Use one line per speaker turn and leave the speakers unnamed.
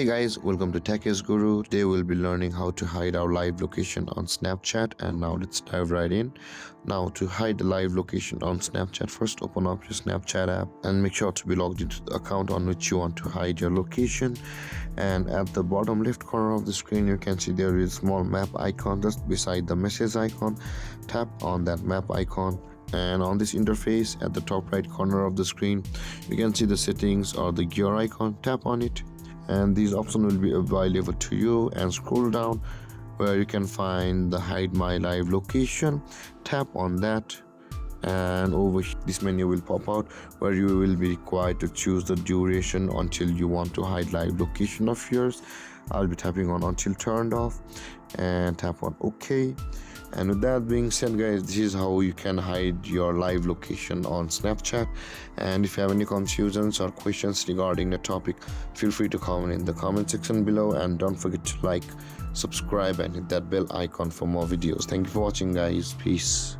Hey guys, welcome to Tech is Guru. Today we'll be learning how to hide our live location on Snapchat, and now let's dive right in. Now to hide the live location on Snapchat, first open up your Snapchat app and make sure to be logged into the account on which you want to hide your location. And at the bottom left corner of the screen you can see there is a small map icon just beside the message icon. Tap on that map icon, and on this interface at the top right corner of the screen you can see the settings or the gear icon. Tap on it and these options will be available to you, and scroll down where you can find the hide my live location. Tap on that and over this menu will pop out where you will be required to choose the duration until you want to hide live location of yours. I'll be tapping on until turned off and tap on OK. And with that being said guys, this is how you can hide your live location on Snapchat. And if you have any confusions or questions regarding the topic, feel free to comment in the comment section below, and don't forget to like, subscribe and hit that bell icon for more videos. Thank you for watching guys. Peace.